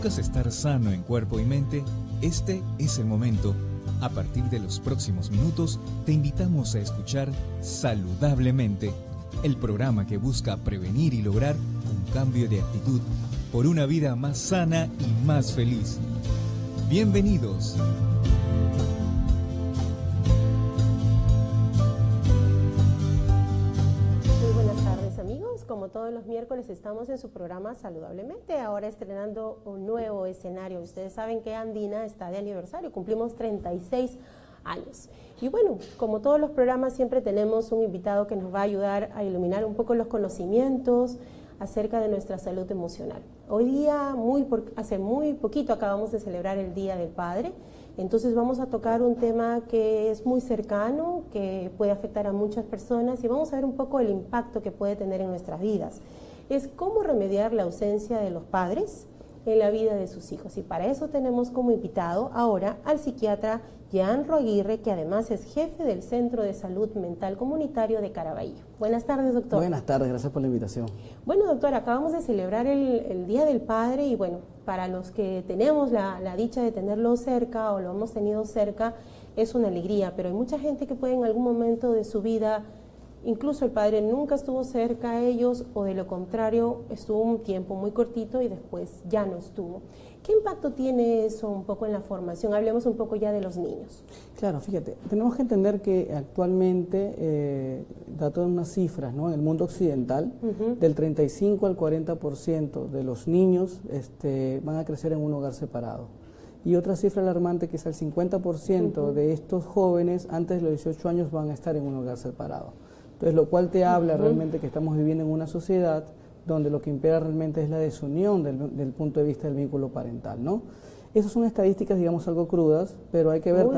buscas estar sano en cuerpo y mente, este es el momento. A partir de los próximos minutos, te invitamos a escuchar Saludablemente, el programa que busca prevenir y lograr un cambio de actitud por una vida más sana y más feliz. Bienvenidos. Como todos los miércoles estamos en su programa Saludablemente, ahora estrenando un nuevo escenario. Ustedes saben que Andina está de aniversario, cumplimos 36 años. Y bueno, como todos los programas siempre tenemos un invitado que nos va a ayudar a iluminar un poco los conocimientos acerca de nuestra salud emocional. Hoy día, hace muy poquito acabamos de celebrar el Día del Padre, entonces vamos a tocar un tema que es muy cercano, que puede afectar a muchas personas y vamos a ver un poco el impacto que puede tener en nuestras vidas. Es cómo remediar la ausencia de los padres en la vida de sus hijos. Y para eso tenemos como invitado ahora al psiquiatra Jean Aguirre, que además es jefe del Centro de Salud Mental Comunitario de Caraballo. Buenas tardes, doctor. Buenas tardes, gracias por la invitación. Bueno, doctor, acabamos de celebrar el Día del Padre y bueno, para los que tenemos la dicha de tenerlo cerca o lo hemos tenido cerca, es una alegría, pero hay mucha gente que puede en algún momento de su vida, incluso el padre nunca estuvo cerca a ellos o de lo contrario estuvo un tiempo muy cortito y después ya no estuvo. ¿Qué impacto tiene eso un poco en la formación? Hablemos un poco ya de los niños. Claro, fíjate, tenemos que entender que actualmente, dato de unas cifras, ¿no? En el mundo occidental, del 35 al 40% de los niños van a crecer en un hogar separado. Y otra cifra alarmante que es el 50% de estos jóvenes antes de los 18 años van a estar en un hogar separado. Entonces, lo cual te habla realmente que estamos viviendo en una sociedad donde lo que impera realmente es la desunión del punto de vista del vínculo parental, ¿no? Esas son estadísticas, digamos, algo crudas, pero hay que ver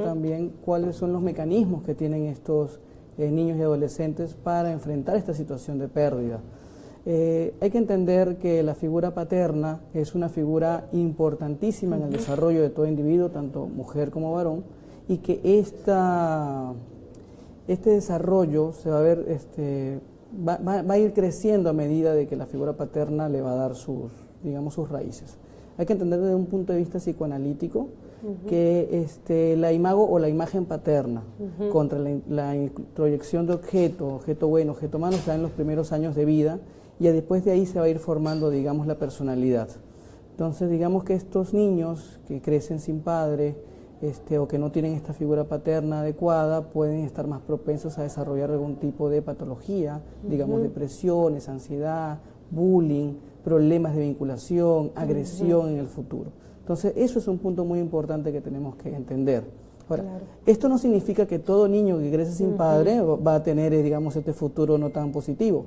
también cuáles son los mecanismos que tienen estos niños y adolescentes para enfrentar esta situación de pérdida. Hay que entender que la figura paterna es una figura importantísima en el desarrollo de todo individuo, tanto mujer como varón, y que este desarrollo se va a ver, va a ir creciendo a medida de que la figura paterna le va a dar sus raíces. Hay que entender desde un punto de vista psicoanalítico que la imago o la imagen paterna contra la proyección de objeto bueno, objeto malo, está en los primeros años de vida y después de ahí se va a ir formando, digamos, la personalidad. Entonces, digamos que estos niños que crecen sin padre, o que no tienen esta figura paterna adecuada, pueden estar más propensos a desarrollar algún tipo de patología, digamos depresiones, ansiedad, bullying, problemas de vinculación, agresión en el futuro. Entonces, eso es un punto muy importante que tenemos que entender. Ahora, esto no significa que todo niño que crece sin padre va a tener, digamos, este futuro no tan positivo.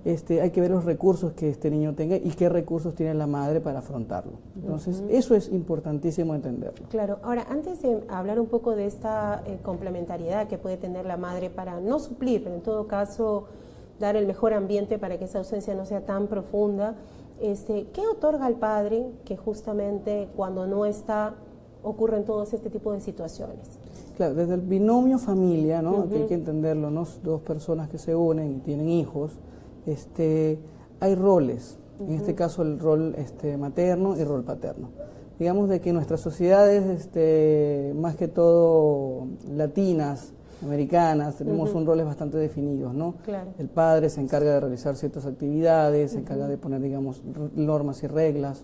Hay que ver los recursos que este niño tenga y qué recursos tiene la madre para afrontarlo. Entonces, eso es importantísimo entenderlo. Claro. Ahora, antes de hablar un poco de esta complementariedad que puede tener la madre para no suplir, pero en todo caso dar el mejor ambiente para que esa ausencia no sea tan profunda, ¿qué otorga al padre que justamente cuando no está ocurren todos este tipo de situaciones? Claro, desde el binomio familia, ¿no? Que hay que entenderlo, ¿no? Dos personas que se unen y tienen hijos, hay roles, en este caso el rol materno y el rol paterno. Digamos de que nuestras sociedades, más que todo latinas, americanas, tenemos un roles bastante definidos, ¿no? El padre se encarga de realizar ciertas actividades, se encarga de poner, digamos, normas y reglas,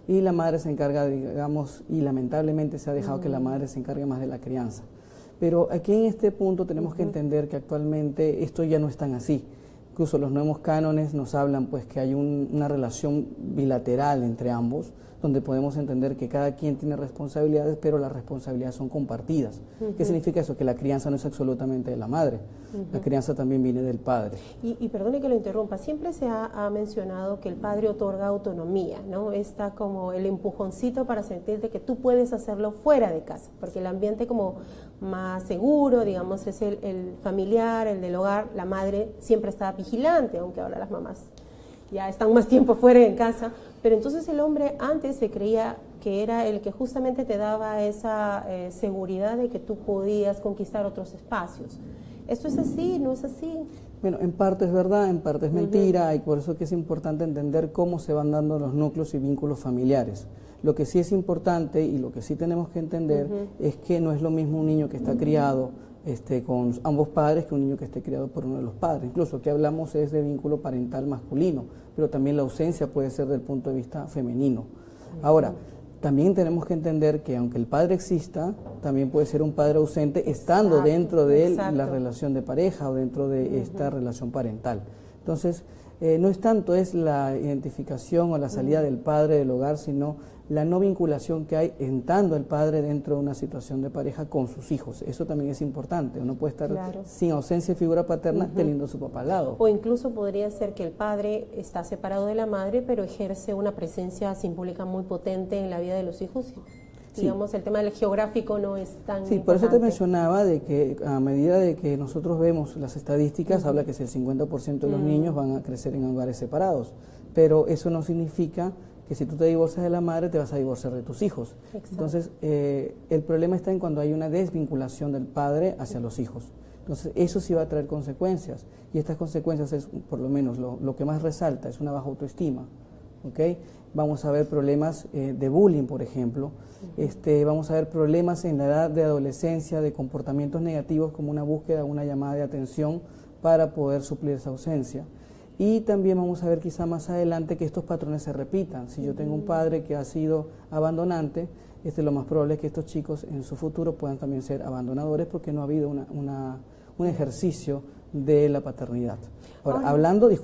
y la madre se encarga, digamos, y lamentablemente se ha dejado que la madre se encargue más de la crianza. Pero aquí en este punto tenemos que entender que actualmente esto ya no es tan así. Incluso los nuevos cánones nos hablan pues que hay una relación bilateral entre ambos, donde podemos entender que cada quien tiene responsabilidades, pero las responsabilidades son compartidas. ¿Qué significa eso? Que la crianza no es absolutamente de la madre, la crianza también viene del padre. Y perdone que lo interrumpa, siempre se ha mencionado que el padre otorga autonomía, ¿no? Está como el empujoncito para sentirte que tú puedes hacerlo fuera de casa, porque el ambiente como más seguro, digamos, es el familiar, el del hogar. La madre siempre está vigilante, aunque ahora las mamás ya están más tiempo fuera de casa, pero entonces el hombre antes se creía que era el que justamente te daba esa seguridad de que tú podías conquistar otros espacios. ¿Esto es así? ¿No es así? Bueno, en parte es verdad, en parte es mentira, y por eso que es importante entender cómo se van dando los núcleos y vínculos familiares. Lo que sí es importante y lo que sí tenemos que entender es que no es lo mismo un niño que está criado con ambos padres que un niño que esté criado por uno de los padres. Incluso aquí hablamos es de vínculo parental masculino, pero también la ausencia puede ser del punto de vista femenino. Ahora, también tenemos que entender que aunque el padre exista, también puede ser un padre ausente estando dentro de la relación de pareja o dentro de esta relación parental. Entonces, no es tanto es la identificación o la salida del padre del hogar, sino la no vinculación que hay estando el padre dentro de una situación de pareja con sus hijos. Eso también es importante. Uno puede estar sin ausencia de figura paterna teniendo a su papá al lado. O incluso podría ser que el padre está separado de la madre, pero ejerce una presencia simbólica muy potente en la vida de los hijos. Digamos, el tema del geográfico no es tan importante. Por eso te mencionaba de que a medida de que nosotros vemos las estadísticas, habla que si el 50% de los niños van a crecer en hogares separados, pero eso no significa que si tú te divorcias de la madre te vas a divorciar de tus hijos. Exacto. Entonces, el problema está en cuando hay una desvinculación del padre hacia los hijos. Entonces, eso sí va a traer consecuencias, y estas consecuencias es, por lo menos, lo que más resalta, es una baja autoestima, ¿ok? Vamos a ver problemas de bullying, por ejemplo, vamos a ver problemas en la edad de adolescencia, de comportamientos negativos como una búsqueda, una llamada de atención para poder suplir esa ausencia. Y también vamos a ver quizá más adelante que estos patrones se repitan. Si yo tengo un padre que ha sido abandonante, lo más probable es que estos chicos en su futuro puedan también ser abandonadores porque no ha habido un ejercicio de la paternidad. Ahora, hablando es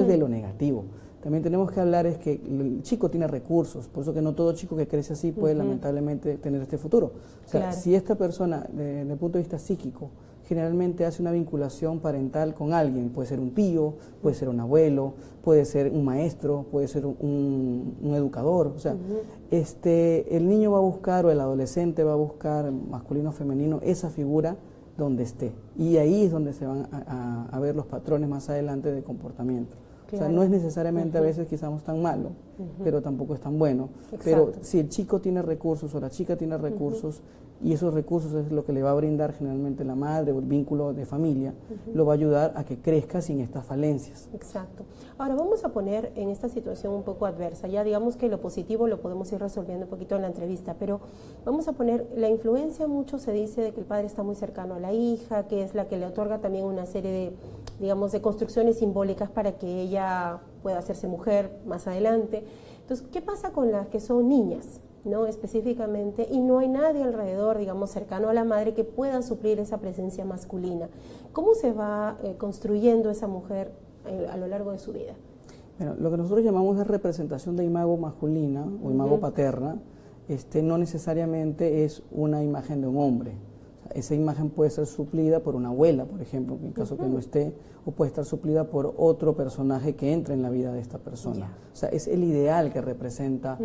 de lo negativo. También tenemos que hablar es que el chico tiene recursos, por eso que no todo chico que crece así puede lamentablemente tener este futuro. O sea, si esta persona, desde el punto de vista psíquico, generalmente hace una vinculación parental con alguien, puede ser un tío, puede ser un abuelo, puede ser un maestro, puede ser un educador, o sea, el niño va a buscar, o el adolescente va a buscar, masculino o femenino, esa figura donde esté, y ahí es donde se van a ver los patrones más adelante de comportamiento. Claro. O sea, no es necesariamente a veces quizás tan malo, pero tampoco es tan bueno. Exacto. Pero si el chico tiene recursos o la chica tiene recursos, y esos recursos es lo que le va a brindar generalmente la madre o el vínculo de familia, lo va a ayudar a que crezca sin estas falencias. Exacto. Ahora vamos a poner en esta situación un poco adversa, ya digamos que lo positivo lo podemos ir resolviendo un poquito en la entrevista, pero vamos a poner la influencia. Mucho se dice de que el padre está muy cercano a la hija, que es la que le otorga también una serie de, digamos, de construcciones simbólicas para que ella pueda hacerse mujer más adelante. Entonces, ¿qué pasa con las que son niñas, no específicamente, y no hay nadie alrededor, digamos, cercano a la madre que pueda suplir esa presencia masculina? ¿Cómo se va construyendo esa mujer a lo largo de su vida? Bueno, lo que nosotros llamamos de representación de imago masculina o imago paterna, no necesariamente es una imagen de un hombre. O sea, esa imagen puede ser suplida por una abuela, por ejemplo, en caso que no esté, o puede estar suplida por otro personaje que entre en la vida de esta persona. O sea, es el ideal que representa,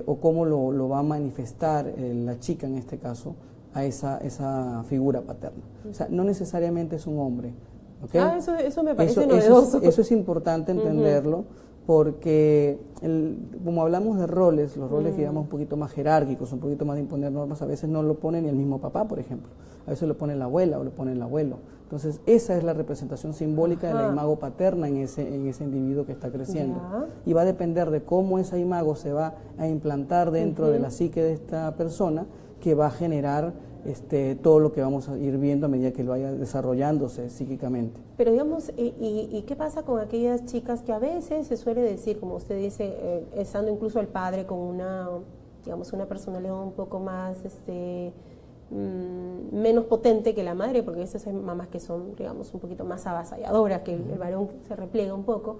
o cómo lo va a manifestar la chica en este caso a esa figura paterna. O sea, no necesariamente es un hombre. ¿Okay? Eso me parece novedoso. Eso es importante entenderlo, porque como hablamos de roles, los roles digamos un poquito más jerárquicos, un poquito más de imponer normas, a veces no lo pone ni el mismo papá, por ejemplo. A veces lo pone la abuela o lo pone el abuelo. Entonces, esa es la representación simbólica de la imago paterna en ese individuo que está creciendo. Y va a depender de cómo esa imago se va a implantar dentro de la psique de esta persona, que va a generar todo lo que vamos a ir viendo a medida que él vaya desarrollándose psíquicamente. Pero digamos, ¿y qué pasa con aquellas chicas que a veces se suele decir, como usted dice, estando incluso el padre con una personalidad un poco más, menos potente que la madre, porque a veces hay mamás que son, digamos, un poquito más avasalladoras, que el varón se repliega un poco?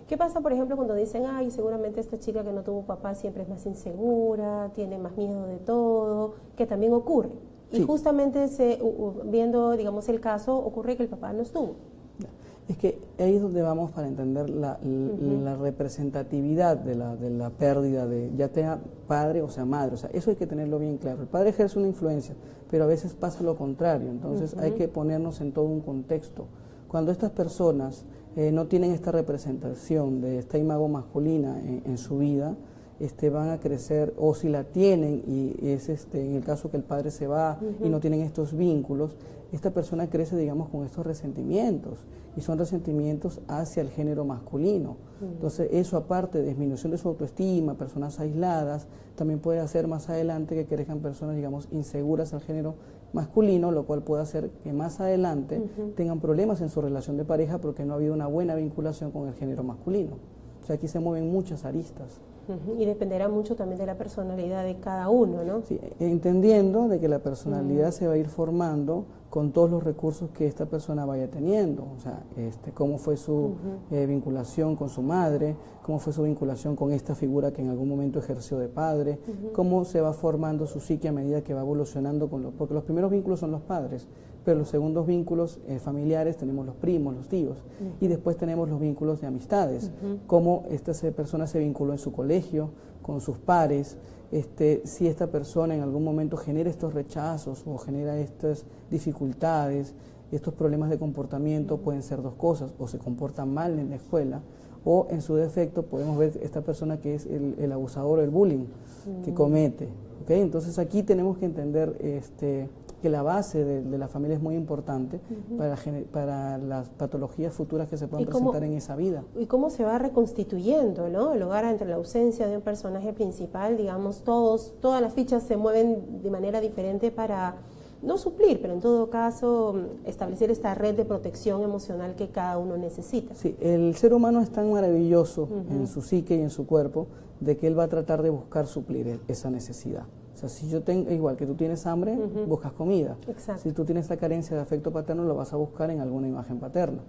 ¿Qué pasa, por ejemplo, cuando dicen, ay, seguramente esta chica que no tuvo papá siempre es más insegura, tiene más miedo de todo, que también ocurre? Y justamente viendo, digamos, el caso, ocurre que el papá no estuvo. Es que ahí es donde vamos para entender la representatividad de la pérdida de, ya sea padre o sea madre. O sea, eso hay que tenerlo bien claro. El padre ejerce una influencia, pero a veces pasa lo contrario. Entonces hay que ponernos en todo un contexto. Cuando estas personas no tienen esta representación de esta imago masculina en su vida, van a crecer, o si la tienen y es en el caso que el padre se va y no tienen estos vínculos, esta persona crece, digamos, con estos resentimientos, y son resentimientos hacia el género masculino. Entonces eso, aparte de disminución de su autoestima, personas aisladas, también puede hacer más adelante que crezcan personas, digamos, inseguras al género masculino, lo cual puede hacer que más adelante tengan problemas en su relación de pareja porque no ha habido una buena vinculación con el género masculino. O sea, aquí se mueven muchas aristas. Y dependerá mucho también de la personalidad de cada uno, ¿no? Sí, entendiendo de que la personalidad se va a ir formando con todos los recursos que esta persona vaya teniendo, o sea, cómo fue su vinculación con su madre, cómo fue su vinculación con esta figura que en algún momento ejerció de padre, cómo se va formando su psique a medida que va evolucionando, porque los primeros vínculos son los padres, pero los segundos vínculos familiares tenemos los primos, los tíos, y después tenemos los vínculos de amistades, cómo esta persona se vinculó en su colegio, con sus pares, si esta persona en algún momento genera estos rechazos o genera estas dificultades, estos problemas de comportamiento, pueden ser dos cosas: o se comporta mal en la escuela, o en su defecto podemos ver esta persona que es el abusador o el bullying que comete. ¿Okay? Entonces aquí tenemos que entender que la base de la familia es muy importante para las patologías futuras que se puedan presentar en esa vida. Y cómo se va reconstituyendo, ¿no? El hogar ante la ausencia de un personaje principal, digamos, todas las fichas se mueven de manera diferente para no suplir, pero en todo caso establecer esta red de protección emocional que cada uno necesita. Sí, el ser humano es tan maravilloso en su psique y en su cuerpo, de que él va a tratar de buscar suplir esa necesidad. O sea, si yo tengo, igual que tú tienes hambre, buscas comida. Exacto. Si tú tienes esta carencia de afecto paterno, lo vas a buscar en alguna imagen paterna.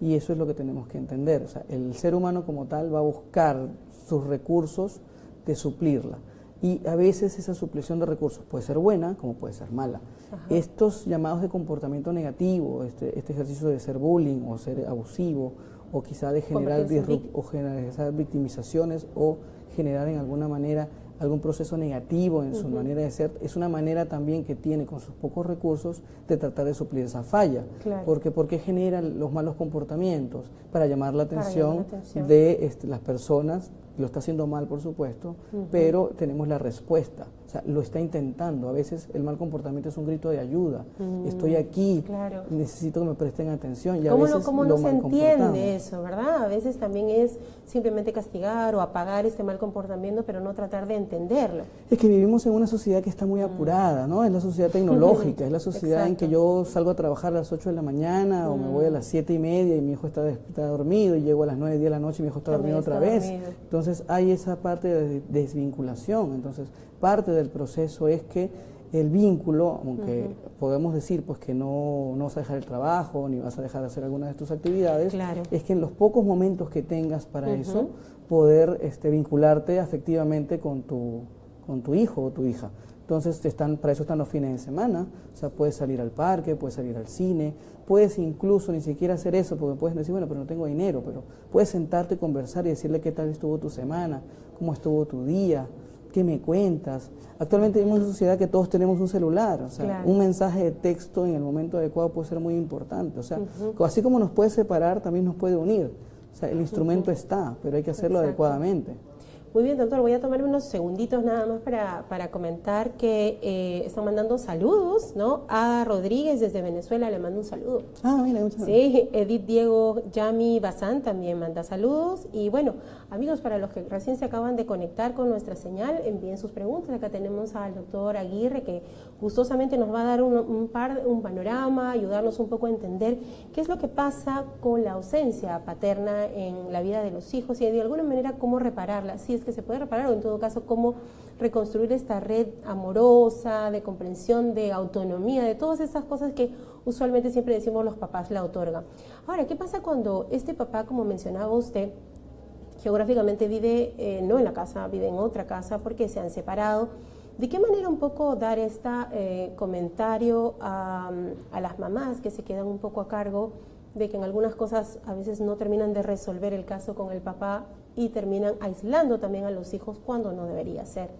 Y eso es lo que tenemos que entender. O sea, el ser humano como tal va a buscar sus recursos de suplirla. Y a veces esa suplición de recursos puede ser buena como puede ser mala. Estos llamados de comportamiento negativo, este ejercicio de ser bullying o ser abusivo, o quizá de generar victimizaciones o generar en alguna manera algún proceso negativo en su manera de ser, es una manera también que tiene con sus pocos recursos de tratar de suplir esa falla. Claro. Porque generan los malos comportamientos para llamar la atención de las personas. Lo está haciendo mal, por supuesto, pero tenemos la respuesta. O sea, lo está intentando. A veces el mal comportamiento es un grito de ayuda. Estoy aquí, necesito que me presten atención. Y a veces ¿Cómo no se entiende eso, verdad? A veces también es simplemente castigar o apagar este mal comportamiento, pero no tratar de entenderlo. Es que vivimos en una sociedad que está muy apurada, ¿no? Es la sociedad tecnológica, es la sociedad en que yo salgo a trabajar a las 8 de la mañana o me voy a las 7:30 y mi hijo está dormido, y llego a las 9, 10 de la noche y mi hijo está dormido otra vez. Entonces hay esa parte de desvinculación. Entonces parte del proceso es que el vínculo, aunque podemos decir pues que no vas a dejar el trabajo ni vas a dejar de hacer alguna de tus actividades, es que en los pocos momentos que tengas para eso, poder vincularte afectivamente con tu hijo o tu hija. Entonces para eso están los fines de semana. O sea, puedes salir al parque, puedes salir al cine, puedes incluso ni siquiera hacer eso, porque puedes decir, bueno, pero no tengo dinero, pero puedes sentarte, conversar y decirle qué tal estuvo tu semana, cómo estuvo tu día, qué me cuentas. Actualmente vivimos en una sociedad que todos tenemos un celular, o sea, un mensaje de texto en el momento adecuado puede ser muy importante. O sea, así como nos puede separar, también nos puede unir. O sea, el instrumento está, pero hay que hacerlo adecuadamente. Muy bien, doctor, voy a tomarme unos segunditos nada más para comentar que están mandando saludos, ¿no? Ada Rodríguez desde Venezuela le manda un saludo. Ah, mira, muchas gracias. Sí, Edith Diego Yami Bazán también manda saludos. Y bueno, amigos, para los que recién se acaban de conectar con nuestra señal, envíen sus preguntas. Acá tenemos al doctor Aguirre, que gustosamente nos va a dar un panorama, ayudarnos un poco a entender qué es lo que pasa con la ausencia paterna en la vida de los hijos y de alguna manera cómo repararla, si es que se puede reparar, o en todo caso cómo reconstruir esta red amorosa, de comprensión, de autonomía, de todas estas cosas que usualmente siempre decimos los papás la otorgan. Ahora, ¿qué pasa cuando este papá, como mencionaba usted, geográficamente vive no en la casa, vive en otra casa porque se han separado? ¿De qué manera un poco dar este comentario a las mamás que se quedan un poco a cargo de que en algunas cosas a veces no terminan de resolver el caso con el papá y terminan aislando también a los hijos cuando no debería ser,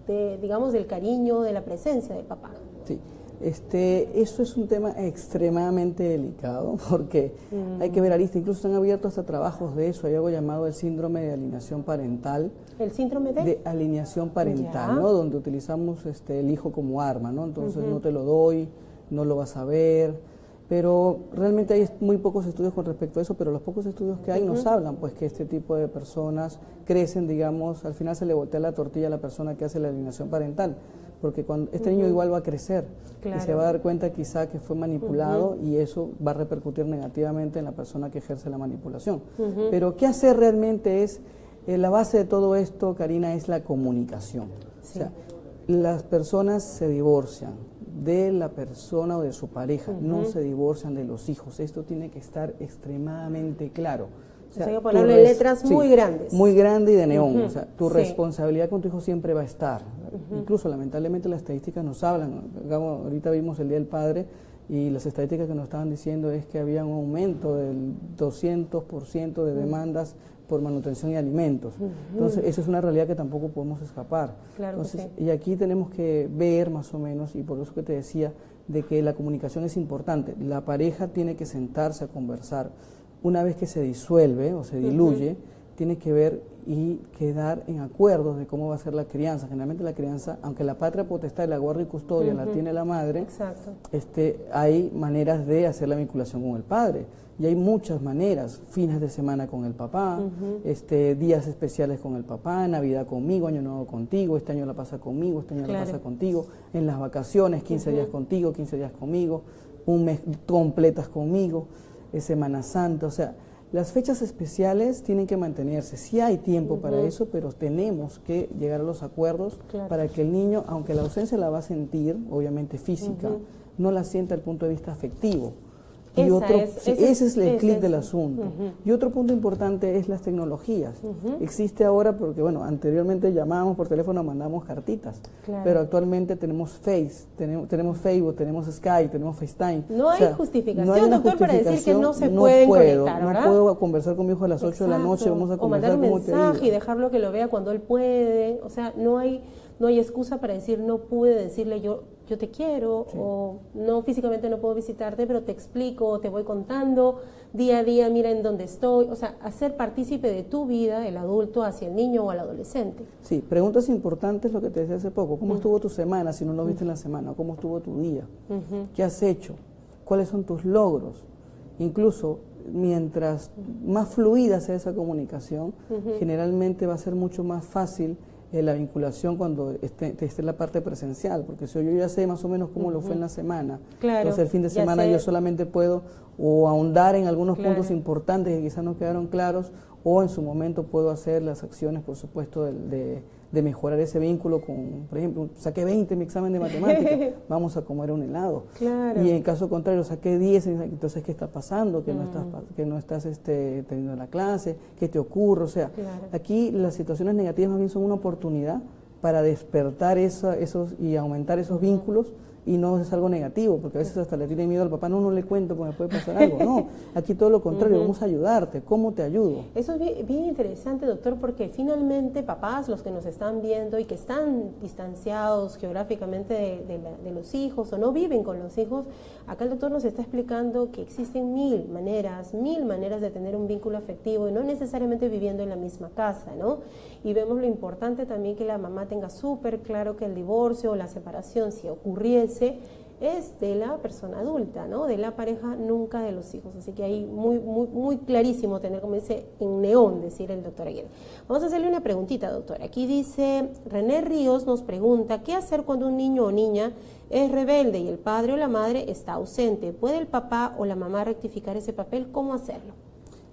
digamos, del cariño, de la presencia del papá? Sí, Eso es un tema extremadamente delicado porque hay que ver arista, incluso han abierto hasta trabajos de eso, hay algo llamado el síndrome de alineación parental. ¿El síndrome de alineación parental, ya, ¿no? Donde utilizamos el hijo como arma, ¿no? Entonces no te lo doy, no lo vas a ver, pero realmente hay muy pocos estudios con respecto a eso, pero los pocos estudios que hay nos hablan pues que este tipo de personas crecen, digamos, al final se le voltea la tortilla a la persona que hace la alineación parental, porque cuando este niño igual va a crecer y se va a dar cuenta quizá que fue manipulado y eso va a repercutir negativamente en la persona que ejerce la manipulación. Pero ¿qué hacer realmente es, la base de todo esto, Karina, es la comunicación. Sí. O sea, las personas se divorcian de la persona o de su pareja, no se divorcian de los hijos. Esto tiene que estar extremadamente claro. O sea, hay que ponerle letras muy grandes. Muy grande y de neón. O sea, tu responsabilidad con tu hijo siempre va a estar. Incluso, lamentablemente, las estadísticas nos hablan. Ahorita vimos el Día del Padre y las estadísticas que nos estaban diciendo es que había un aumento del 200% de demandas por manutención y alimentos. Entonces, eso es una realidad que tampoco podemos escapar. Claro. Entonces, y aquí tenemos que ver más o menos, y por eso que te decía, de que la comunicación es importante. La pareja tiene que sentarse a conversar. Una vez que se disuelve o se diluye, tiene que ver y quedar en acuerdos de cómo va a ser la crianza. Generalmente la crianza, aunque la patria potestad de la guarda y custodia la tiene la madre, hay maneras de hacer la vinculación con el padre. Y hay muchas maneras, fines de semana con el papá, días especiales con el papá, Navidad conmigo, Año Nuevo contigo, este año la pasa conmigo, este año la pasa contigo, en las vacaciones, 15 días contigo, 15 días conmigo, un mes completas conmigo, Semana Santa, o sea, las fechas especiales tienen que mantenerse. Sí hay tiempo para eso, pero tenemos que llegar a los acuerdos para que el niño, aunque la ausencia la va a sentir, obviamente física, no la sienta desde el punto de vista afectivo. Y ese es el clic del asunto. Y otro punto importante es las tecnologías. Existe ahora porque, bueno, anteriormente llamábamos por teléfono, mandábamos cartitas, pero actualmente tenemos tenemos Facebook, tenemos Skype, tenemos FaceTime. No hay justificación, doctor, para decir que no se pueden conectar, ¿verdad? No puedo conversar con mi hijo a las 8 de la noche, vamos a conversar. O mandar un mensaje y dejarlo que lo vea cuando él puede. O sea, no hay excusa para decir no pude decirle yo te quiero, o no, físicamente no puedo visitarte, pero te explico, te voy contando día a día, mira en dónde estoy. O sea, hacer partícipe de tu vida el adulto hacia el niño o al adolescente. Sí, preguntas importantes, lo que te decía hace poco. ¿Cómo estuvo tu semana si no lo viste en la semana? ¿Cómo estuvo tu día? ¿Qué has hecho? ¿Cuáles son tus logros? Incluso, mientras más fluida sea esa comunicación, generalmente va a ser mucho más fácil la vinculación cuando esté en la parte presencial, porque si yo ya sé más o menos cómo lo fue en la semana, entonces el fin de semana yo solamente puedo o ahondar en algunos puntos importantes que quizás no quedaron claros, o en su momento puedo hacer las acciones, por supuesto, de mejorar ese vínculo con, por ejemplo, saqué 20 en mi examen de matemáticas, vamos a comer un helado. Y en caso contrario, saqué 10, entonces, ¿qué está pasando? Que no estás teniendo la clase, ¿qué te ocurre? O sea, aquí las situaciones negativas más bien son una oportunidad para despertar esos y aumentar esos vínculos, y no es algo negativo, porque a veces hasta le tiene miedo al papá, no le cuento porque me puede pasar algo. No, aquí todo lo contrario, vamos a ayudarte. ¿Cómo te ayudo? Eso es bien interesante, doctor, porque finalmente papás, los que nos están viendo y que están distanciados geográficamente de los hijos o no viven con los hijos, acá el doctor nos está explicando que existen mil maneras de tener un vínculo afectivo y no necesariamente viviendo en la misma casa, ¿no? Y vemos lo importante también que la mamá tenga súper claro que el divorcio o la separación, si ocurriese, es de la persona adulta, ¿no? De la pareja, nunca de los hijos. Así que ahí muy clarísimo tener, como dice en neón, decir el doctor Aguirre. Vamos a hacerle una preguntita, doctor. Aquí dice, René Ríos nos pregunta, ¿qué hacer cuando un niño o niña es rebelde y el padre o la madre está ausente? ¿Puede el papá o la mamá rectificar ese papel? ¿Cómo hacerlo?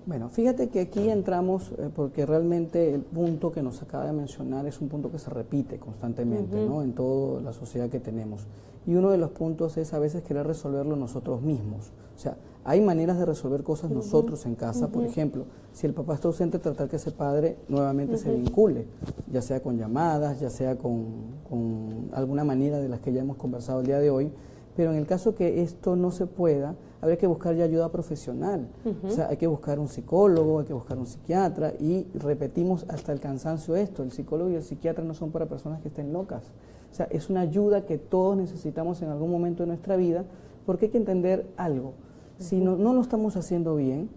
Bueno, fíjate que aquí entramos porque realmente el punto que nos acaba de mencionar es un punto que se repite constantemente, ¿no? En toda la sociedad que tenemos. Y uno de los puntos es a veces querer resolverlo nosotros mismos. O sea, hay maneras de resolver cosas nosotros en casa. Por ejemplo, si el papá está ausente, tratar que ese padre nuevamente se vincule, ya sea con llamadas, ya sea con alguna manera de las que ya hemos conversado el día de hoy. Pero en el caso que esto no se pueda, habría que buscar ya ayuda profesional. O sea, hay que buscar un psicólogo, hay que buscar un psiquiatra, y repetimos hasta el cansancio esto, el psicólogo y el psiquiatra no son para personas que estén locas. O sea, es una ayuda que todos necesitamos en algún momento de nuestra vida, porque hay que entender algo. Si no lo estamos haciendo bien,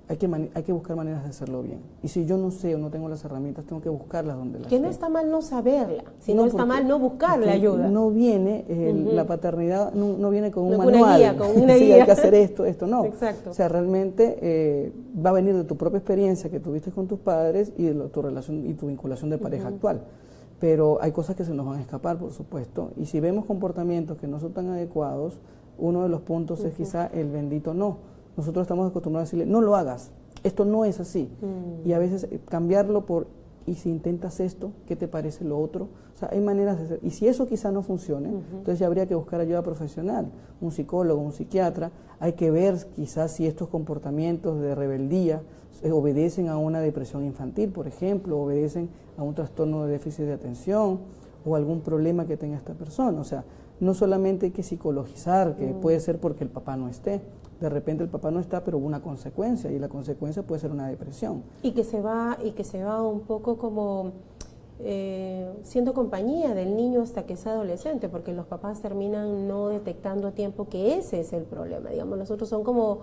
hay que buscar maneras de hacerlo bien. Y si yo no sé o no tengo las herramientas, tengo que buscarlas donde las Que no tengo. está mal no saberla, sino está mal no buscar la ayuda. No viene, la paternidad no viene con un No, manual. una guía, con una sí, guía. hay que hacer esto no. Exacto. O sea, realmente va a venir de tu propia experiencia que tuviste con tus padres y de tu relación y tu vinculación de pareja actual. Pero hay cosas que se nos van a escapar, por supuesto. Y si vemos comportamientos que no son tan adecuados, uno de los puntos es quizá el bendito no. Nosotros estamos acostumbrados a decirle, no lo hagas, esto no es así. Y a veces cambiarlo por, y si intentas esto, ¿qué te parece lo otro? O sea, hay maneras de hacer. Y si eso quizá no funcione, entonces ya habría que buscar ayuda profesional, un psicólogo, un psiquiatra. Hay que ver quizás si estos comportamientos de rebeldía obedecen a una depresión infantil, por ejemplo, obedecen a un trastorno de déficit de atención o algún problema que tenga esta persona. O sea, no solamente hay que psicologizar, que puede ser porque el papá no esté. De repente el papá no está, pero hubo una consecuencia, y la consecuencia puede ser una depresión. Y que se va un poco como siendo compañía del niño hasta que es adolescente, porque los papás terminan no detectando a tiempo que ese es el problema. Digamos, los otros son como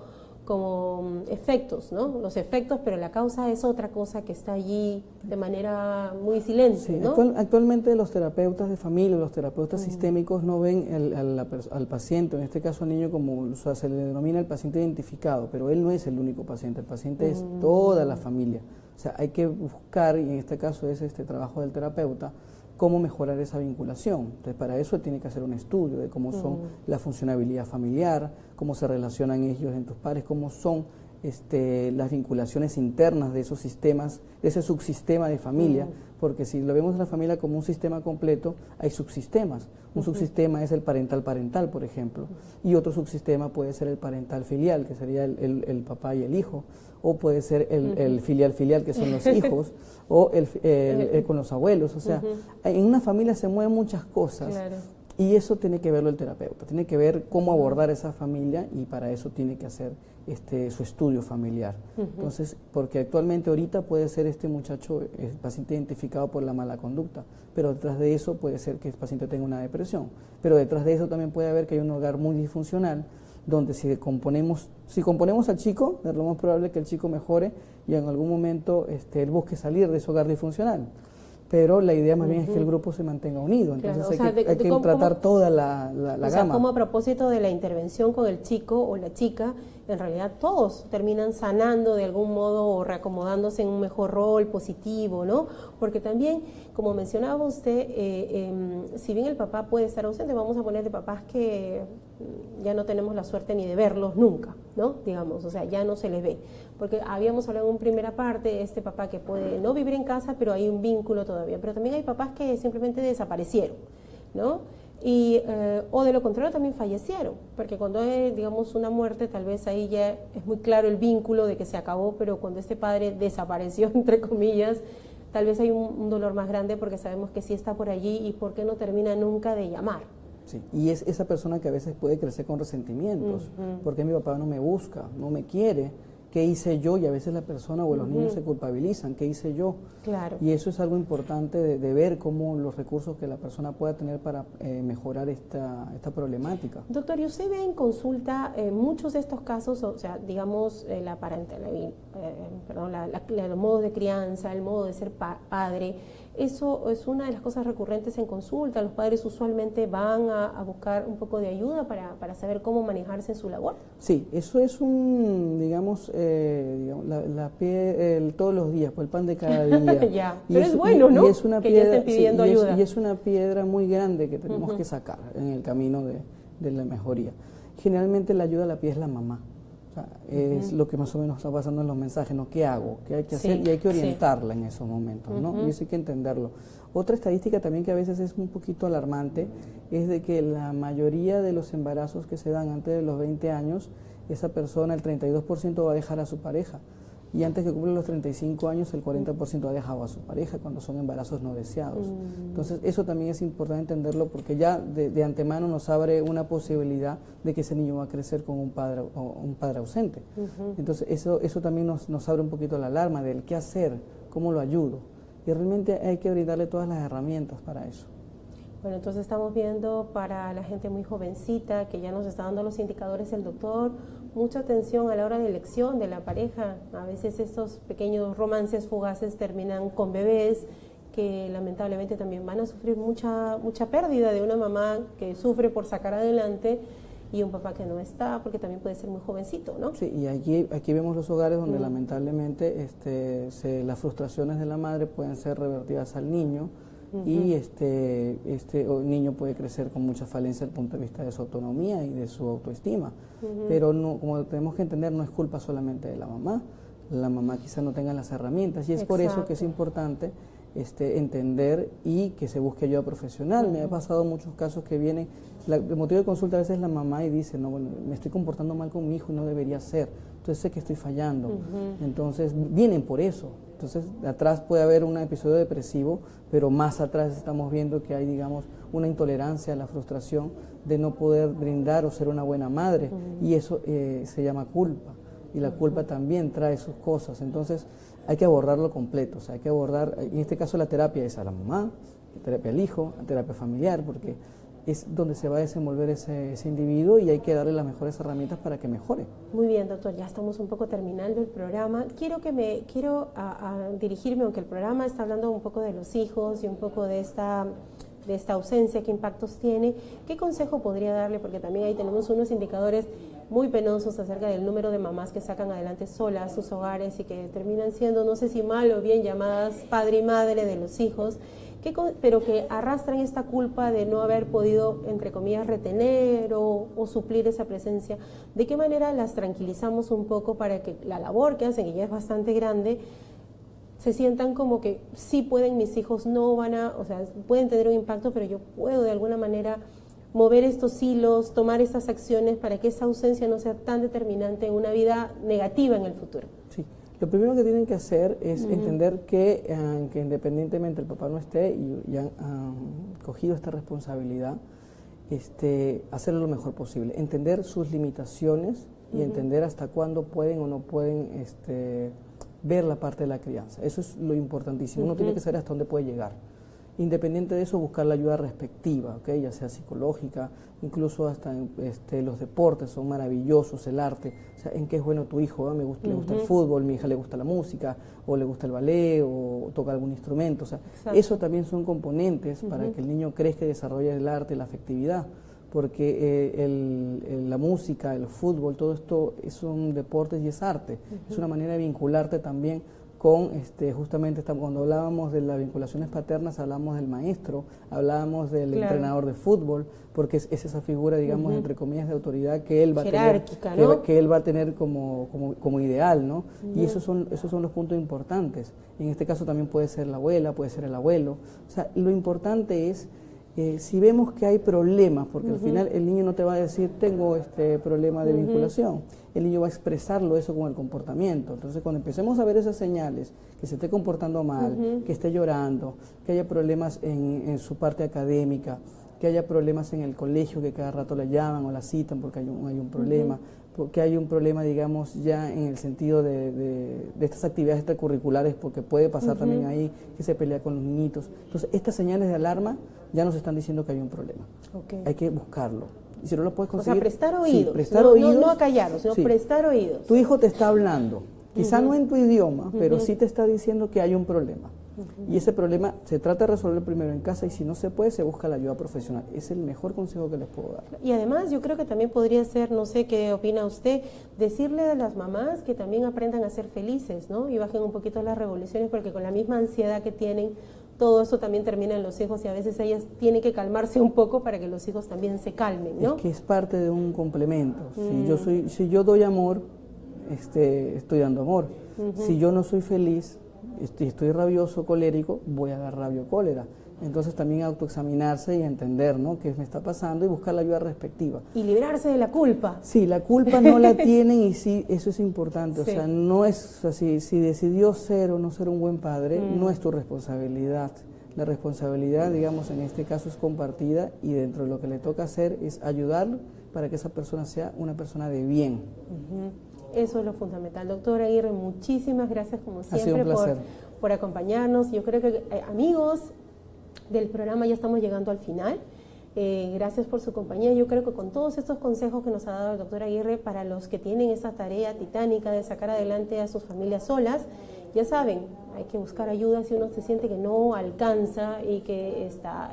efectos, ¿no? Los efectos, pero la causa es otra cosa que está allí de manera muy silente, sí, ¿no? Actualmente los terapeutas de familia, los terapeutas sistémicos no ven al paciente, en este caso al niño, como se le denomina el paciente identificado, pero él no es el único paciente, el paciente es toda la familia. O sea, hay que buscar, y en este caso es este trabajo del terapeuta, cómo mejorar esa vinculación. Entonces, para eso él tiene que hacer un estudio de cómo son la funcionabilidad familiar, cómo se relacionan ellos en tus pares, cómo son las vinculaciones internas de esos sistemas, de ese subsistema de familia, porque si lo vemos en la familia como un sistema completo, hay subsistemas. Un subsistema es el parental-parental, por ejemplo, y otro subsistema puede ser el parental-filial, que sería el papá y el hijo, o puede ser el filial-filial, que son los hijos, o con los abuelos. O sea, en una familia se mueven muchas cosas. Claro. Y eso tiene que verlo el terapeuta, tiene que ver cómo abordar esa familia, y para eso tiene que hacer su estudio familiar. Entonces, porque actualmente ahorita puede ser este muchacho, el paciente identificado por la mala conducta, pero detrás de eso puede ser que el paciente tenga una depresión, pero detrás de eso también puede haber que hay un hogar muy disfuncional, donde si componemos al chico, es lo más probable que el chico mejore y en algún momento él busque salir de ese hogar disfuncional. Pero la idea más bien es que el grupo se mantenga unido, entonces claro, hay que tratar toda la o sea, gama. como a propósito de la intervención con el chico o la chica, en realidad todos terminan sanando de algún modo o reacomodándose en un mejor rol positivo, ¿no? Porque también, como mencionaba usted, si bien el papá puede estar ausente, vamos a poner de papás que ya no tenemos la suerte ni de verlos nunca, ¿no? Digamos, o sea, ya no se les ve. Porque habíamos hablado en una primera parte, este papá que puede no vivir en casa, pero hay un vínculo todavía. Pero también hay papás que simplemente desaparecieron, ¿no? Y, o de lo contrario también fallecieron, porque cuando hay, digamos, una muerte, tal vez ahí ya es muy claro el vínculo de que se acabó, pero cuando este padre desapareció, entre comillas, tal vez hay un dolor más grande porque sabemos que sí está por allí y por qué no termina nunca de llamar. Sí, y es esa persona que a veces puede crecer con resentimientos, porque mi papá no me busca, no me quiere, ¿qué hice yo? Y a veces la persona o los niños se culpabilizan, ¿qué hice yo? Claro. Y eso es algo importante de ver cómo los recursos que la persona pueda tener para mejorar esta problemática. Doctor, ¿y usted ve en consulta muchos de estos casos, o sea, digamos, el modo de crianza, el modo de ser padre? Eso es una de las cosas recurrentes en consulta. Los padres usualmente van a buscar un poco de ayuda para saber cómo manejarse en su labor. Sí, eso es todos los días, pues el pan de cada día. Ya, pero es bueno, ¿no? Y es una que piedra, ya estén pidiendo ayuda. Y es una piedra muy grande que tenemos que sacar en el camino de la mejoría. Generalmente la ayuda a la pie es la mamá. O sea, es lo que más o menos está pasando en los mensajes, ¿no? ¿Qué hago? ¿Qué hay que hacer? Y hay que orientarla en esos momentos, ¿no? Y eso hay que entenderlo. Otra estadística también que a veces es un poquito alarmante es de que la mayoría de los embarazos que se dan antes de los 20 años, esa persona, el 32% va a dejar a su pareja. Y antes que cumplan los 35 años, el 40% ha dejado a su pareja cuando son embarazos no deseados. Entonces, eso también es importante entenderlo porque ya de antemano nos abre una posibilidad de que ese niño va a crecer con un padre ausente. Entonces, eso también nos abre un poquito la alarma del qué hacer, cómo lo ayudo. Y realmente hay que brindarle todas las herramientas para eso. Bueno, entonces estamos viendo para la gente muy jovencita, que ya nos está dando los indicadores el doctor, mucha atención a la hora de elección de la pareja. A veces estos pequeños romances fugaces terminan con bebés que lamentablemente también van a sufrir mucha pérdida de una mamá que sufre por sacar adelante y un papá que no está, porque también puede ser muy jovencito, ¿no? Sí, y aquí vemos los hogares donde lamentablemente las frustraciones de la madre pueden ser revertidas al niño, y niño puede crecer con mucha falencia desde el punto de vista de su autonomía y de su autoestima. Pero no, como tenemos que entender, no es culpa solamente de la mamá quizá no tenga las herramientas, y es por eso que es importante entender y que se busque ayuda profesional. Me ha pasado muchos casos que vienen, el motivo de consulta a veces es la mamá y dice, no, bueno, me estoy comportando mal con mi hijo y no debería ser, entonces sé que estoy fallando, entonces vienen por eso. Entonces, atrás puede haber un episodio depresivo, pero más atrás estamos viendo que hay, digamos, una intolerancia a la frustración de no poder brindar o ser una buena madre, y eso se llama culpa, y la culpa también trae sus cosas. Entonces, hay que abordarlo completo, o sea, hay que abordar, en este caso la terapia es a la mamá, la terapia al hijo, la terapia familiar, porque es donde se va a desenvolver ese individuo, y hay que darle las mejores herramientas para que mejore. Muy bien, doctor, ya estamos un poco terminando el programa. Quiero dirigirme, aunque el programa está hablando un poco de los hijos y un poco de esta ausencia, qué impactos tiene. ¿Qué consejo podría darle? Porque también ahí tenemos unos indicadores muy penosos acerca del número de mamás que sacan adelante solas sus hogares y que terminan siendo, no sé si mal o bien, llamadas padre y madre de los hijos, pero que arrastran esta culpa de no haber podido, entre comillas, retener o suplir esa presencia. ¿De qué manera las tranquilizamos un poco para que la labor que hacen, que ya es bastante grande, se sientan como que sí pueden, mis hijos no van a, o sea, pueden tener un impacto, pero yo puedo de alguna manera mover estos hilos, tomar estas acciones para que esa ausencia no sea tan determinante en una vida negativa en el futuro? Sí. Lo primero que tienen que hacer es entender que independientemente el papá no esté y han cogido esta responsabilidad, hacerlo lo mejor posible, entender sus limitaciones y entender hasta cuándo pueden o no pueden ver la parte de la crianza. Eso es lo importantísimo. Uno tiene que saber hasta dónde puede llegar. Independiente de eso, buscar la ayuda respectiva, ¿okay? Ya sea psicológica, incluso hasta los deportes son maravillosos, el arte. O sea, ¿en qué es bueno tu hijo? ¿No? Le gusta el fútbol, mi hija le gusta la música, o le gusta el ballet, o toca algún instrumento. O sea, eso también son componentes para que el niño crezca y desarrolle el arte, la afectividad. Porque la música, el fútbol, todo esto son deportes y es arte. Es una manera de vincularte también con, justamente cuando hablábamos de las vinculaciones paternas, hablábamos del maestro, hablábamos del entrenador de fútbol, porque es esa figura, digamos, entre comillas, de autoridad que él va a tener, ¿no? que él va a tener como ideal, ¿no? Y esos son los puntos importantes. En este caso también puede ser la abuela, puede ser el abuelo. O sea, lo importante es, si vemos que hay problemas, porque al final el niño no te va a decir, tengo este problema de vinculación, el niño va a expresarlo eso con el comportamiento. Entonces, cuando empecemos a ver esas señales, que se esté comportando mal, que esté llorando, que haya problemas en su parte académica, que haya problemas en el colegio, que cada rato la llaman o la citan porque hay un problema, porque hay un problema, digamos, ya en el sentido de estas actividades extracurriculares, porque puede pasar también ahí que se pelea con los niñitos. Entonces, estas señales de alarma ya nos están diciendo que hay un problema. Hay que buscarlo. Y si no lo puedes conseguir... O sea, prestar oídos. Sí, prestar oídos. No acallarlos, sino prestar oídos. Tu hijo te está hablando, quizá no en tu idioma, pero sí te está diciendo que hay un problema. Y ese problema se trata de resolver primero en casa, y si no se puede, se busca la ayuda profesional. Es el mejor consejo que les puedo dar. Y además yo creo que también podría ser, no sé qué opina usted, decirle a las mamás que también aprendan a ser felices, ¿no? Y bajen un poquito las revoluciones, porque con la misma ansiedad que tienen, todo eso también termina en los hijos, y a veces ellas tienen que calmarse un poco para que los hijos también se calmen, ¿no? Es que es parte de un complemento. Si yo doy amor, estoy dando amor. Si yo no soy feliz, estoy rabioso, colérico, voy a dar rabia o cólera. Entonces también autoexaminarse y entender, ¿no?, qué me está pasando y buscar la ayuda respectiva. Y librarse de la culpa. Sí, la culpa no la tienen, y sí, eso es importante. O sea, no es así, si decidió ser o no ser un buen padre, no es tu responsabilidad. La responsabilidad, digamos, en este caso es compartida, y dentro de lo que le toca hacer es ayudarlo para que esa persona sea una persona de bien. Eso es lo fundamental. Doctor Aguirre, muchísimas gracias como siempre un placer. por acompañarnos. Yo creo que amigos, del programa, ya estamos llegando al final. Gracias por su compañía. Yo creo que con todos estos consejos que nos ha dado el doctor Aguirre, para los que tienen esta tarea titánica de sacar adelante a sus familias solas, ya saben, hay que buscar ayuda si uno se siente que no alcanza y que está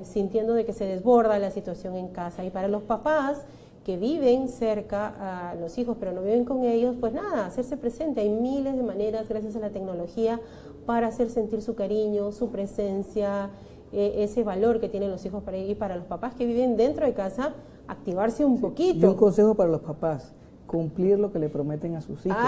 sintiendo de que se desborda la situación en casa. Y para los papás que viven cerca a los hijos pero no viven con ellos, pues nada, hacerse presente. Hay miles de maneras, gracias a la tecnología, para hacer sentir su cariño, su presencia, ese valor que tienen los hijos para ir. Y para los papás que viven dentro de casa, activarse un poquito. Y un consejo para los papás: cumplir lo que le prometen a sus hijos.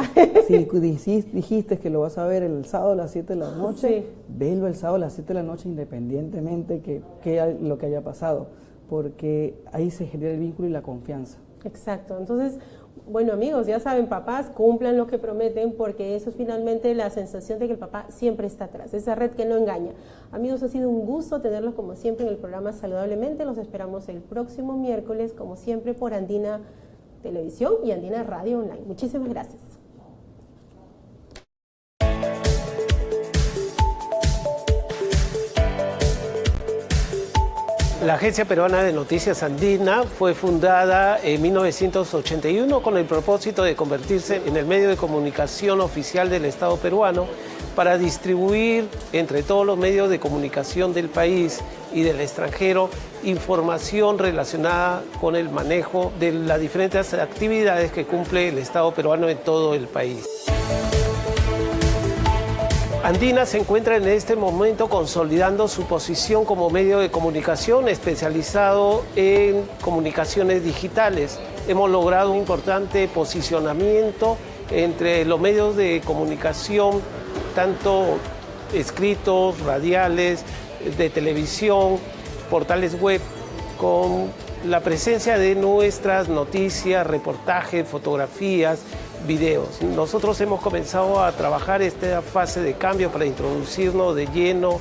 Si dijiste que lo vas a ver el sábado a las 7 de la noche, velo el sábado a las 7 de la noche, independientemente que lo que haya pasado, porque ahí se genera el vínculo y la confianza. Exacto. Entonces, bueno, amigos, ya saben, papás, cumplan lo que prometen, porque eso es finalmente la sensación de que el papá siempre está atrás, esa red que no engaña. Amigos, ha sido un gusto tenerlos como siempre en el programa Saludablemente. Los esperamos el próximo miércoles, como siempre, por Andina Televisión y Andina Radio Online. Muchísimas gracias. La Agencia Peruana de Noticias Andina fue fundada en 1981 con el propósito de convertirse en el medio de comunicación oficial del Estado peruano para distribuir entre todos los medios de comunicación del país y del extranjero información relacionada con el manejo de las diferentes actividades que cumple el Estado peruano en todo el país. Andina se encuentra en este momento consolidando su posición como medio de comunicación especializado en comunicaciones digitales. Hemos logrado un importante posicionamiento entre los medios de comunicación, tanto escritos, radiales, de televisión, portales web, con la presencia de nuestras noticias, reportajes, fotografías, videos. Nosotros hemos comenzado a trabajar esta fase de cambio para introducirnos de lleno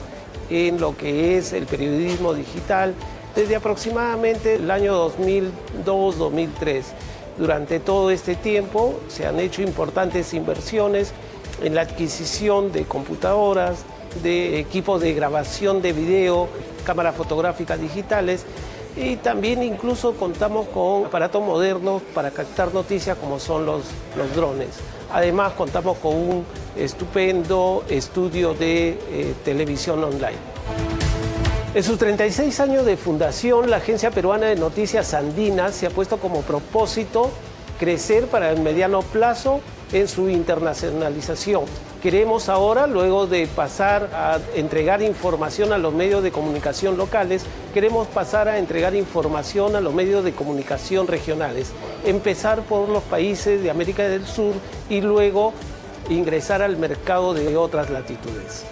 en lo que es el periodismo digital desde aproximadamente el año 2002-2003. Durante todo este tiempo se han hecho importantes inversiones en la adquisición de computadoras, de equipos de grabación de video, cámaras fotográficas digitales, y también incluso contamos con aparatos modernos para captar noticias como son los drones. Además contamos con un estupendo estudio de televisión online. En sus 36 años de fundación, la Agencia Peruana de Noticias Andina se ha puesto como propósito crecer para el mediano plazo en su internacionalización. Queremos ahora, luego de pasar a entregar información a los medios de comunicación locales, queremos pasar a entregar información a los medios de comunicación regionales. Empezar por los países de América del Sur y luego ingresar al mercado de otras latitudes.